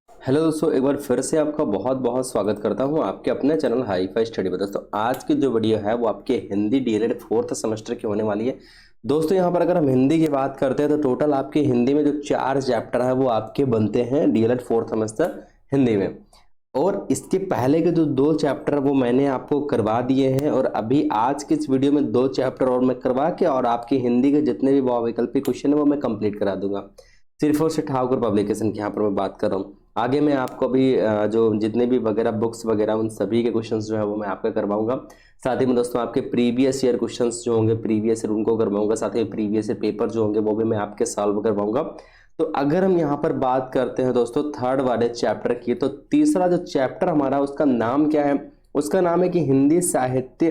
Hello दोस्तों, एक बार फिर से आपका बहुत बहुत स्वागत करता हूं आपके अपने चैनल हाई फाई स्टडी में। दोस्तों आज की जो वीडियो है वो आपके हिंदी डीएलएड फोर्थ सेमेस्टर की होने वाली है। दोस्तों यहां पर अगर हम हिंदी की बात करते हैं तो टोटल आपके हिंदी में जो 4 चैप्टर है वो आपके बनते हैं डीएलएड फोर्थ सेमेस्टर हिंदी में। और इसके पहले के जो 2 चैप्टर वो मैंने आपको करवा दिए हैं, और अभी आज के इस वीडियो में 2 चैप्टर और मैं करवा के और आपकी हिंदी के जितने भी बहुविकल्पी क्वेश्चन है वो मैं कंप्लीट करा दूंगा। सिर्फ और सिर्फ ठाकुर पब्लिकेशन की यहाँ पर मैं बात कर रहा हूँ। आगे मैं आपको अभी जो जितने भी वगैरह बुक्स वगैरह उन सभी के क्वेश्चंस जो है वो मैं आपका करवाऊंगा। साथ ही में दोस्तों आपके प्रीवियस ईयर क्वेश्चंस जो होंगे प्रीवियस ईयर उनको करवाऊंगा। साथ ही प्रीवियस ईयर पेपर जो होंगे वो भी मैं आपके सॉल्व करवाऊंगा। तो अगर हम यहाँ पर बात करते हैं दोस्तों थर्ड वाले चैप्टर की, तो तीसरा जो चैप्टर हमारा उसका नाम क्या है? उसका नाम है कि हिंदी साहित्य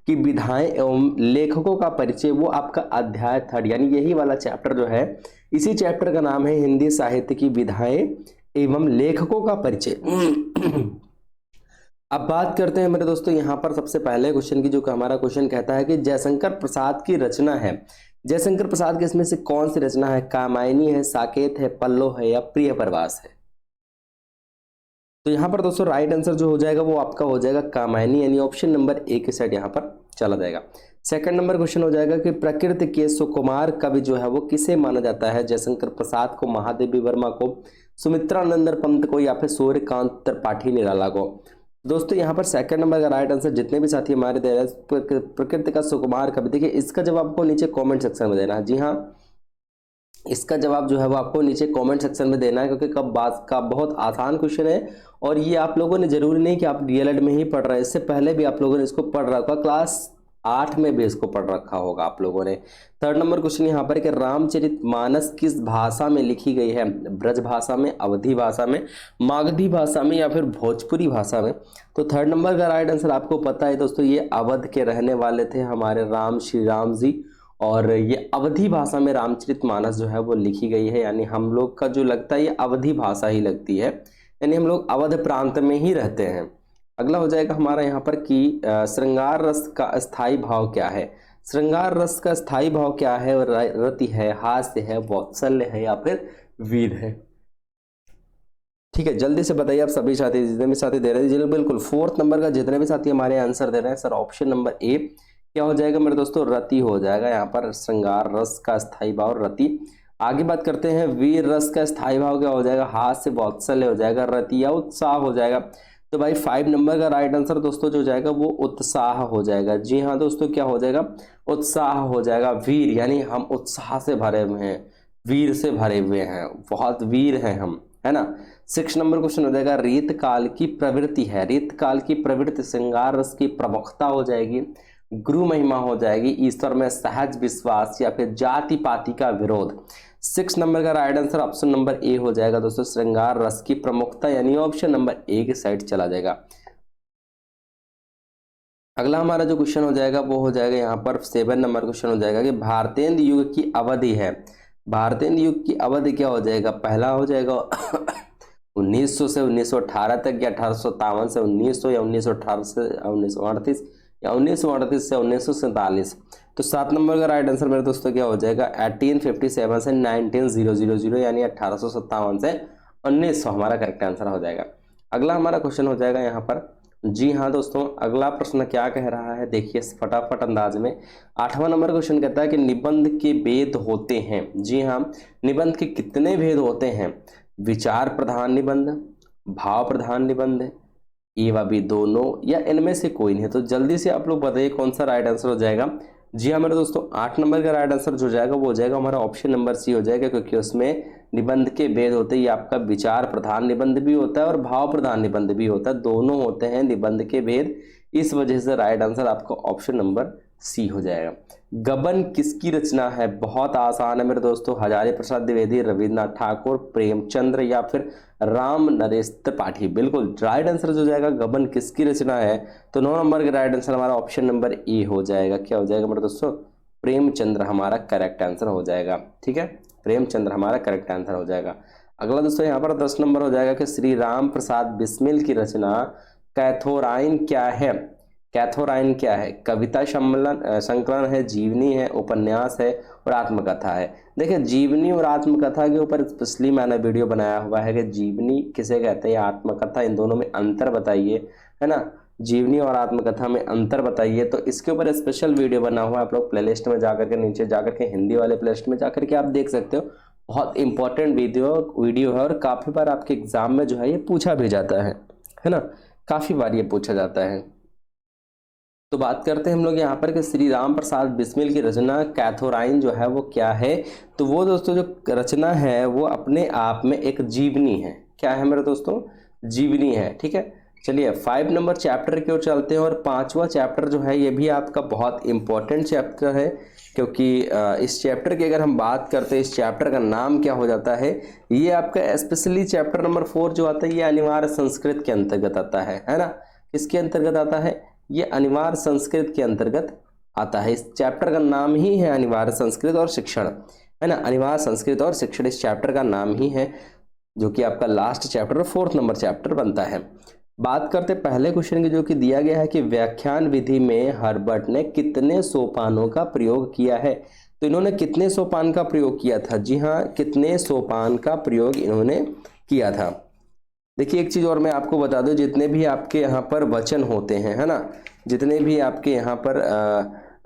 की विधाएं एवं लेखकों का परिचय। वो आपका अध्याय थर्ड यानी यही वाला चैप्टर जो है, इसी चैप्टर का नाम है हिंदी साहित्य की विधाएं एवं लेखकों का परिचय। अब बात करते हैं मेरे दोस्तों यहाँ पर सबसे पहले क्वेश्चन की, जो कि हमारा क्वेश्चन कहता है कि जयशंकर प्रसाद की रचना है। जयशंकर प्रसाद के इसमें से कौन सी रचना है? कामायनी है, साकेत है, पल्लव है या प्रिय प्रवास है? तो यहाँ पर दोस्तों राइट आंसर जो हो जाएगा वो आपका हो जाएगा कामायनी, यानी ऑप्शन नंबर ए के साइड यहाँ पर चला जाएगा। सेकंड नंबर क्वेश्चन हो जाएगा कि प्रकृति के सुकुमार कवि जो है वो किसे माना जाता है? जयशंकर प्रसाद को, महादेवी वर्मा को, सुमित्रानंद पंत को या फिर सूर्यकांत त्रिपाठी निराला को? दोस्तों यहाँ पर सेकंड नंबर का राइट आंसर जितने भी साथी हमारे दे रहे हैं प्रकृति का सुकुमार कवि, देखिए इसका जवाब आपको नीचे कॉमेंट सेक्शन में देना है। जी हाँ, इसका जवाब जो है वो आपको नीचे कमेंट सेक्शन में देना है, क्योंकि कब बात का बहुत आसान क्वेश्चन है और ये आप लोगों ने, जरूरी नहीं कि आप डीएलएड में ही पढ़ रहे हैं, इससे पहले भी आप लोगों ने इसको पढ़ रखा, क्लास 8 में भी इसको पढ़ रखा होगा आप लोगों ने। थर्ड नंबर क्वेश्चन यहाँ पर कि रामचरितमानस किस भाषा में लिखी गई है? ब्रज भाषा में, अवधी भाषा में, मागधी भाषा में या फिर भोजपुरी भाषा में? तो थर्ड नंबर का राइट आंसर आपको पता है दोस्तों, ये अवध के रहने वाले थे हमारे श्री राम जी, और ये अवधी भाषा में रामचरितमानस जो है वो लिखी गई है। यानी हम लोग का जो लगता है ये अवधी भाषा ही लगती है, यानी हम लोग अवध प्रांत में ही रहते हैं। अगला हो जाएगा हमारा यहाँ पर कि श्रृंगार रस का स्थायी भाव क्या है? श्रृंगार रस का स्थायी भाव क्या है? रति है, हास्य है, वात्सल्य है या फिर वीर है? ठीक है, जल्दी से बताइए आप सभी साथी, जितने भी साथी दे रहे हैं। बिल्कुल फोर्थ नंबर का जितने भी साथी हमारे आंसर दे रहे हैं सर, ऑप्शन नंबर ए क्या हो जाएगा मेरे दोस्तों? रति हो जाएगा। यहाँ पर श्रृंगार रस का स्थायी भाव रति। आगे बात करते हैं वीर रस का स्थायी भाव क्या हो जाएगा? हास्य वात्सल्य हो जाएगा, रति या उत्साह हो जाएगा। तो भाई 5 नंबर का राइट आंसर दोस्तों जो जाएगा वो उत्साह हो जाएगा। जी हाँ दोस्तों, क्या हो जाएगा? उत्साह हो जाएगा। वीर यानी हम उत्साह से भरे हुए हैं, वीर से भरे हुए हैं, बहुत वीर हैं हम, है ना। 6 नंबर क्वेश्चन हो जाएगा रीत काल की प्रवृत्ति है। रीत काल की प्रवृत्ति श्रृंगार रस की प्रमुखता हो जाएगी, गुरु महिमा हो जाएगी, ईश्वर में सहज विश्वास या फिर जाति पाति का विरोध? 6 नंबर का right answer option number A हो जाएगा दोस्तों, श्रृंगार रस की प्रमुखता, यानी ऑप्शन नंबर ए के साइड चला जाएगा। अगला हमारा जो क्वेश्चन हो जाएगा वो हो जाएगा यहाँ पर 7 नंबर क्वेश्चन हो जाएगा कि भारतेंदु युग की अवधि है। भारतेंदु युग की अवधि क्या हो जाएगा? पहला हो जाएगा 1900 से 1918 तक, या 1857 से 1900, या 1918 से 1938, या 1938 से 1947? तो 7 नंबर का राइट आंसर मेरे दोस्तों क्या हो जाएगा? 1857 से 1900, यानी 1857 से 1900 हमारा करेक्ट आंसर हो जाएगा। अगला हमारा क्वेश्चन हो जाएगा यहाँ पर, जी हाँ दोस्तों, अगला प्रश्न क्या कह रहा है देखिए फटाफट अंदाज में। 8वां नंबर क्वेश्चन कहता है कि निबंध के भेद होते हैं। जी हाँ, निबंध के कितने भेद होते हैं? विचार प्रधान निबंध, भाव प्रधान निबंध, ए व बी दोनों, या इनमें से कोई नहीं? तो जल्दी से आप लोग बताइए कौन सा राइट आंसर हो जाएगा। जी हाँ मेरे दोस्तों, 8 नंबर का राइट आंसर जो जाएगा वो हो जाएगा हमारा ऑप्शन नंबर सी हो जाएगा, क्योंकि उसमें निबंध के भेद होते ही आपका विचार प्रधान निबंध भी होता है और भाव प्रधान निबंध भी होता है, दोनों होते हैं निबंध के भेद। इस वजह से राइट आंसर आपका ऑप्शन नंबर सी हो जाएगा। गबन किसकी रचना है? बहुत आसान है मेरे दोस्तों, हजारी प्रसाद द्विवेदी, रविन्द्रनाथ ठाकुर, प्रेमचंद्र या फिर राम नरेश त्रिपाठी? बिल्कुल राइट आंसर जो जाएगा गबन किसकी रचना है? तो 9 नंबर का राइट आंसर हमारा ऑप्शन नंबर ए हो जाएगा। क्या हो जाएगा मेरे दोस्तों? प्रेमचंद्र हमारा करेक्ट आंसर हो जाएगा। ठीक है, प्रेमचंद्र हमारा करेक्ट आंसर हो जाएगा। अगला दोस्तों यहाँ पर 10 नंबर हो जाएगा कि श्री राम प्रसाद बिस्मिल की रचना कैथोराइन क्या है? कैथोराइन क्या है? कविता संकलन है, जीवनी है, उपन्यास है और आत्मकथा है। देखिए जीवनी और आत्मकथा के ऊपर स्पेशली मैंने वीडियो बनाया हुआ है कि जीवनी किसे कहते हैं, आत्मकथा, इन दोनों में अंतर बताइए, है ना। जीवनी और आत्मकथा में अंतर बताइए, तो इसके ऊपर स्पेशल वीडियो बना हुआ है। आप लोग प्लेलिस्ट में जाकर के, नीचे जाकर के हिंदी वाले प्लेलिस्ट में जाकर के आप देख सकते हो। बहुत इंपॉर्टेंट वीडियो है और काफ़ी बार आपके एग्जाम में जो है ये पूछा भी जाता है ना, काफ़ी बार ये पूछा जाता है। तो बात करते हैं हम लोग यहाँ पर कि श्री राम प्रसाद बिस्मिल की रचना कैथोराइन जो है वो क्या है। तो वो दोस्तों जो रचना है वो अपने आप में एक जीवनी है। क्या है मेरे दोस्तों? जीवनी है। ठीक है, चलिए 5 नंबर चैप्टर की ओर चलते हैं। और 5वां चैप्टर जो है ये भी आपका बहुत इंपॉर्टेंट चैप्टर है, क्योंकि इस चैप्टर की अगर हम बात करते हैं, इस चैप्टर का नाम क्या हो जाता है, ये आपका स्पेशली चैप्टर नंबर 4 जो आता है ये अनिवार्य संस्कृत के अंतर्गत आता है ना। किसके अंतर्गत आता है? ये अनिवार्य संस्कृत के अंतर्गत आता है। इस चैप्टर का नाम ही है अनिवार्य संस्कृत और शिक्षण, है ना। अनिवार्य संस्कृत और शिक्षण इस चैप्टर का नाम ही है, जो कि आपका last chapter 4th number chapter बनता है। बात करते पहले क्वेश्चन की, जो कि दिया गया है कि व्याख्यान विधि में हर्बर्ट ने कितने सोपानों का प्रयोग किया है। तो इन्होंने कितने सोपान का प्रयोग किया था? जी हाँ, कितने सोपान का प्रयोग इन्होंने किया था। देखिए एक चीज़ और मैं आपको बता दूं, जितने भी आपके यहाँ पर वचन होते हैं, है ना, जितने भी आपके यहाँ पर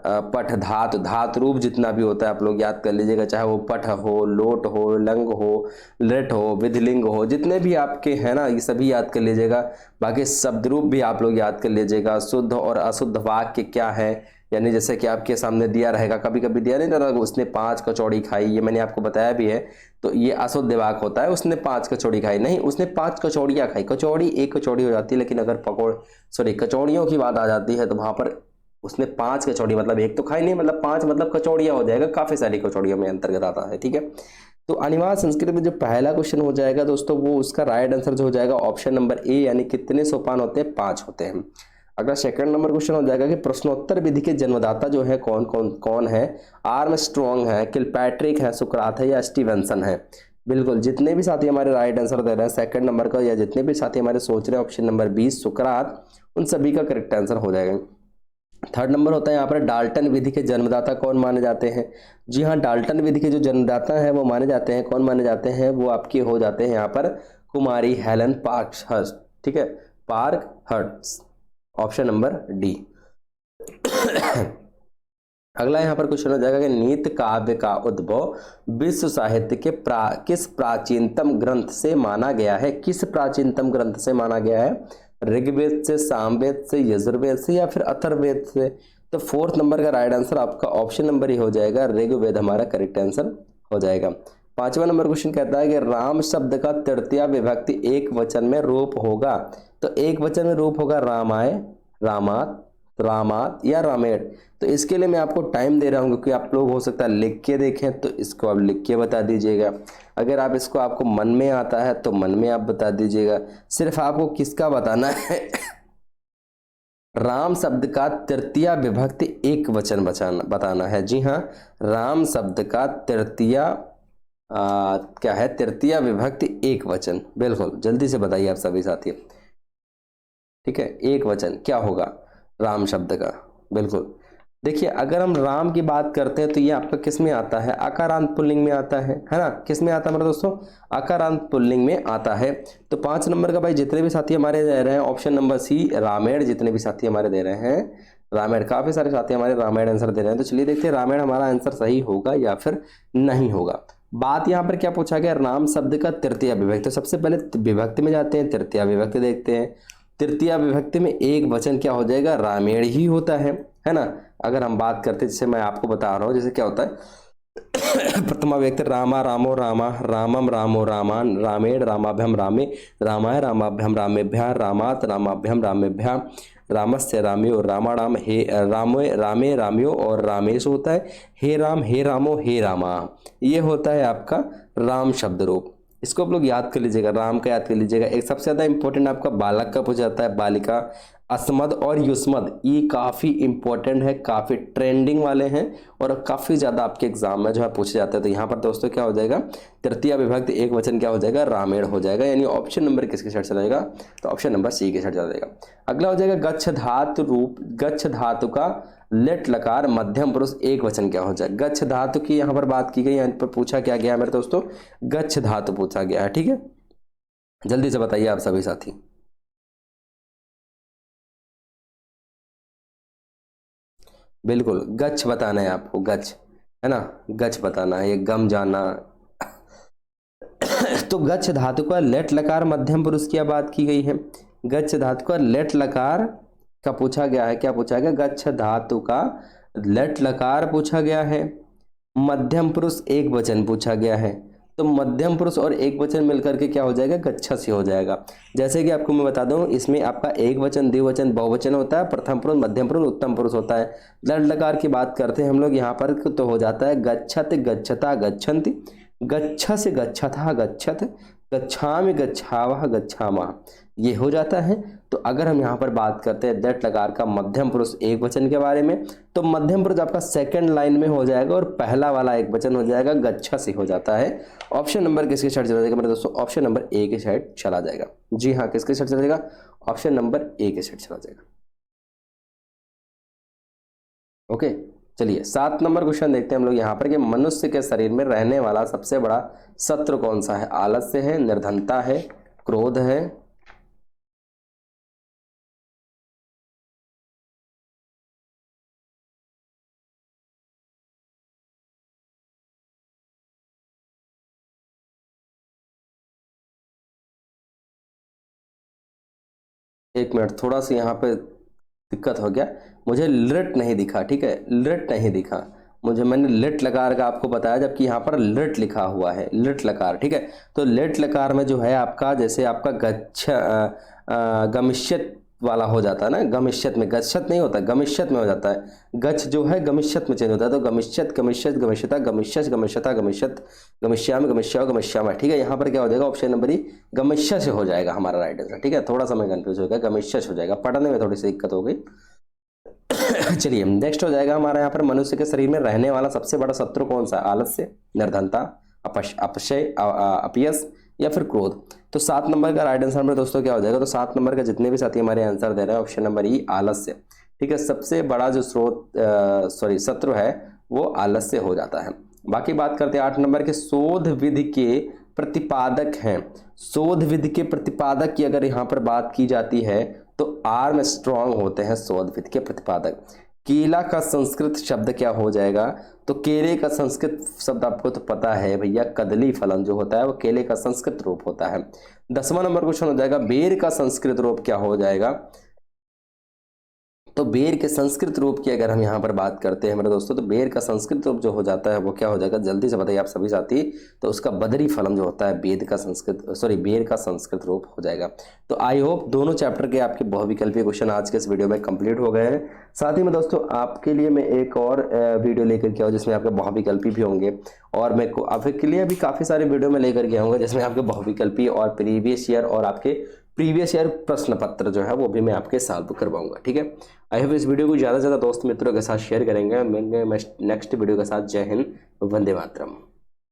पठ धातु रूप जितना भी होता है आप लोग याद कर लीजिएगा, चाहे वो पठ हो, लोट हो, लंग हो, लट हो, विधिलिंग हो, जितने भी आपके हैं ना ये सभी याद कर लीजिएगा। बाकी शब्द रूप भी आप लोग याद कर लीजिएगा। शुद्ध और अशुद्ध वाक्य क्या है, यानी जैसे कि आपके सामने दिया रहेगा, कभी कभी दिया नहीं रहता, उसने 5 कचौड़ी खाई, ये मैंने आपको बताया भी है। तो ये अशुद्ध वाक्य होता है, उसने 5 कचौड़ी खाई, नहीं उसने 5 कचौड़ियाँ खाई। कचौड़ी एक कचौड़ी हो जाती है, लेकिन अगर कचौड़ियों की बात आ जाती है तो वहां पर उसने 5 कचौड़ी, मतलब एक तो खाई नहीं, मतलब 5 मतलब कचौड़ियाँ हो जाएगा, काफी सारी कचौड़ियों में अंतर्गत आता है। ठीक है, तो अनिवार्य संस्कृत में जो पहला क्वेश्चन हो जाएगा दोस्तों, वो उसका राइट आंसर जो हो जाएगा ऑप्शन नंबर ए, यानी कितने सोपान होते हैं? 5 होते हैं। अगला सेकंड नंबर क्वेश्चन हो जाएगा कि प्रश्नोत्तर विधि के जन्मदाता जो है कौन है? आर्मस्ट्रॉन्ग है, किलपैट्रिक है, सुकरात है या स्टीवेंसन है? बिल्कुल, जितने भी साथी हमारे राइट आंसर दे रहे हैं सेकंड नंबर का, या जितने भी साथी हमारे सोच रहे हैं ऑप्शन नंबर 20 सुकरात, उन सभी का करेक्ट आंसर हो जाएगा। थर्ड नंबर होता है यहाँ पर डाल्टन विधि के जन्मदाता कौन माने जाते हैं? जी हाँ, डाल्टन विधि के जो जन्मदाता हैं वो माने जाते हैं, कौन माने जाते हैं? वो आपके हो जाते हैं यहाँ पर कुमारी हेलन पार्कहर्स्ट। ठीक है, पार्कहर्स्ट, ऑप्शन नंबर डी। अगला यहाँ पर क्वेश्चन हो जाएगा कि नीत काव्य का उद्भव विश्व साहित्य के किस प्राचीनतम ग्रंथ से माना गया है? किस प्राचीनतम ग्रंथ से माना गया है? ऋग्वेद से, सामवेद से, यजुर्वेद से या फिर अथर्ववेद से? तो 4th नंबर का राइट आंसर आपका ऑप्शन नंबर ही हो जाएगा, ऋग्वेद हमारा करेक्ट आंसर हो जाएगा। 5वां नंबर क्वेश्चन कहता है कि राम शब्द का तृतीया विभक्ति एक वचन में रूप होगा। तो एक वचन में रूप होगा रामाय, रामात, रामात या रामेण। तो इसके लिए मैं आपको टाइम दे रहा हूँ, क्योंकि आप लोग हो सकता है लिख के देखें, तो इसको आप लिख के बता दीजिएगा। अगर आप इसको आपको मन में आता है तो मन में आप बता दीजिएगा। सिर्फ आपको किसका बताना है? राम शब्द का तृतीया विभक्ति एक वचन बताना है। जी हाँ, राम शब्द का तृतीया क्या है? तृतीया विभक्ति एक वचन। बिल्कुल, जल्दी से बताइए आप सभी साथी। ठीक है, एक वचन क्या होगा राम शब्द का? बिल्कुल, देखिए अगर हम राम की बात करते हैं तो ये आपका किस में आता है? आकारांत पुल्लिंग में आता है ना। किस में आता है मेरे दोस्तों? आकारांत पुल्लिंग में आता है। तो 5 नंबर का भाई जितने भी साथी हमारे दे रहे हैं ऑप्शन नंबर सी रामायण, जितने भी साथी हमारे दे रहे हैं रामायण, काफी सारे साथी हमारे रामायण आंसर दे रहे हैं। तो चलिए देखते हैं रामायण हमारा आंसर सही होगा या फिर नहीं होगा। बात यहाँ पर क्या पूछा गया? राम शब्द का तृतीया विभक्ति। तो सबसे पहले विभक्ति में जाते हैं, तृतीया विभक्ति देखते हैं। तृतीया विभक्ति में एक वचन क्या हो जाएगा? रामेण ही होता है ना। अगर हम बात करते हैं, जैसे मैं आपको बता रहा हूँ, जैसे क्या होता है प्रथमा व्यक्ति रामा रामो रामा, रामम रामो रामान, रामेण रामाभ्यम रामे, रामाय रामाभ्यम रामेभ्य, रामात रामाभ्यम रामेभ्य, रामस्य राम्यो, रामाणाम हे रामो, रामे राम्यो और रामेश होता है। हे राम, हे रामो, हे रामा, ये होता है आपका राम शब्द रूप। इसको आप लोग याद कर लीजिएगा, राम का याद कर लीजिएगा। एक सबसे ज़्यादा इंपॉर्टेंट आपका बालक का पूछा जाता है, बालिका, अस्मद और युष्मद, ये काफ़ी इंपॉर्टेंट है, काफ़ी ट्रेंडिंग वाले हैं और काफ़ी ज़्यादा आपके एग्जाम में जो है पूछे जाते हैं। तो यहाँ पर दोस्तों क्या हो जाएगा, तृतीया विभक्ति एक वचन क्या हो जाएगा, रामेण हो जाएगा। यानी ऑप्शन नंबर किसके साइड चला जाएगा, तो ऑप्शन नंबर सी के साइड चला जाएगा। अगला हो जाएगा गच्छ धातु रूप, गच्छ धातु का लेट लकार मध्यम पुरुष एक वचन क्या हो जाएगा। गच्छ धातु की यहाँ पर बात की गई, यहाँ पर पूछा क्या गया मेरे दोस्तों, गच्छ धातु पूछा गया है। ठीक है, जल्दी से बताइए आप सभी साथी। बिल्कुल गच्छ बताना है आपको, गच्छ है ना, गच्छ बताना है, ये गम जाना। तो गच्छ धातु का लेट लकार मध्यम पुरुष की बात की गई है। गच्छ धातु का लेट लकार का पूछा गया है, क्या पूछा गया, गच्छ धातु का लेट लकार पूछा गया है, मध्यम पुरुष एक वचन पूछा गया है। तो मध्यम पुरुष और एक वचन मिलकर के क्या हो जाएगा, गच्छसी हो जाएगा। जैसे कि आपको मैं बता दूं, इसमें आपका एक वचन, द्विवचन, बहुवचन होता है, प्रथम पुरुष, मध्यम पुरुष, उत्तम पुरुष होता है। लट लकार की बात करते हैं हम लोग यहाँ पर, तो हो जाता है गच्छत, गच्छता, गच्छन्ति, गच्छस, गच्छथा, गच्छत, गच्छामि, गच्छावः, गच्छामः, ये हो जाता है। तो अगर हम यहाँ पर बात करते हैं दट लकार का मध्यम पुरुष एक वचन के बारे में, तो मध्यम पुरुष आपका सेकंड लाइन में हो जाएगा और पहला वाला एक वचन हो जाएगा, गच्छसी हो जाता है। ऑप्शन नंबर किसके साइड चला जाएगा मेरे दोस्तों, ऑप्शन नंबर ए के साइड चला जाएगा। जी हाँ, किसके साइड चला जाएगा, ऑप्शन नंबर ए के साइड चला जाएगा। ओके, चलिए 7 नंबर क्वेश्चन देखते हैं हम लोग यहाँ पर कि मनुष्य के शरीर में रहने वाला सबसे बड़ा शत्रु कौन सा है। आलस्य है, निर्धनता है, क्रोध है। एक मिनट, थोड़ा सा यहाँ पे दिक्कत हो गया, मुझे लिट नहीं दिखा। ठीक है, लिट नहीं दिखा मुझे, मैंने लिट लकार का आपको बताया, जबकि यहाँ पर लिट लिखा हुआ है, लिट लकार। ठीक है, तो लिट लकार में जो है आपका, जैसे आपका गमिष्यत वाला हो जाता है ना, गमिष्यत में, गच्छत नहीं होता, गमिष्यत में हो जाता है। गच्छ जो है गमिष्यत में चेंज होता है, तो गमिष्यत, गमिष्यत, गमिष्यता, गमिष्यस, गमिष्यता, गमिष्यत, गमिष्याम, गमिष्याओ, गमिष्याम। ठीक है, यहाँ पर क्या हो जाएगा, ऑप्शन नंबर ई गमिष्य से हो जाएगा हमारा राइट आंसर। ठीक है, थोड़ा सा मैं कंफ्यूज हो गया, गमिष्य हो जाएगा, पढ़ने में थोड़ी सी दिक्कत हो गई। चलिए नेक्स्ट हो जाएगा हमारा यहाँ पर, मनुष्य के शरीर में रहने वाला सबसे बड़ा शत्रु कौन सा, आलस्य, निर्धनता, अपशय, अपयस या फिर क्रोध। तो 7 नंबर का राइट आंसर में दोस्तों क्या हो जाएगा, तो 7 नंबर का जितने भी साथी हमारे आंसर दे रहे हैं, ऑप्शन नंबर ई आलस्य। ठीक है, सबसे बड़ा जो शत्रु है वो आलस्य हो जाता है। बाकी बात करते हैं 8 नंबर के, शोध विधि के प्रतिपादक हैं। शोध विधि के प्रतिपादक की अगर यहाँ पर बात की जाती है तो आर्म स्ट्रॉन्ग होते हैं शोध विधि के प्रतिपादक। केला का संस्कृत शब्द क्या हो जाएगा, तो केले का संस्कृत शब्द आपको तो पता है भैया, कदली फलन जो होता है वो केले का संस्कृत रूप होता है। 10वां नंबर क्वेश्चन हो जाएगा, बेर का संस्कृत रूप क्या हो जाएगा। तो बेर के संस्कृत रूप की अगर हम यहाँ पर बात करते हैं मेरे दोस्तों, तो बेर का संस्कृत रूप जो हो जाता है वो क्या हो जाएगा, जल्दी से बताइए आप सभी साथी। तो उसका बदरी फलम जो होता है बेर का संस्कृत रूप हो जाएगा। तो आई होप दोनों चैप्टर के आपके बहुविकल्पीय क्वेश्चन आज के इस वीडियो में कंप्लीट हो गए हैं। साथ ही में दोस्तों आपके लिए मैं एक और वीडियो लेकर के आऊँ जिसमें आपके बहुविकल्पी भी होंगे, और मैं आपके लिए भी काफ़ी सारे वीडियो में लेकर के आऊँगा जिसमें आपके बहुविकल्पी और प्रीवियस ईयर और आपके प्रीवियस ईयर प्रश्न पत्र जो है वो भी मैं आपके सॉल्व करवाऊंगा। ठीक है, आई होप इस वीडियो को ज़्यादा से ज़्यादा दोस्त मित्रों के साथ शेयर करेंगे। मिलेंगे नेक्स्ट वीडियो के साथ। जय हिंद, वंदे मातरम।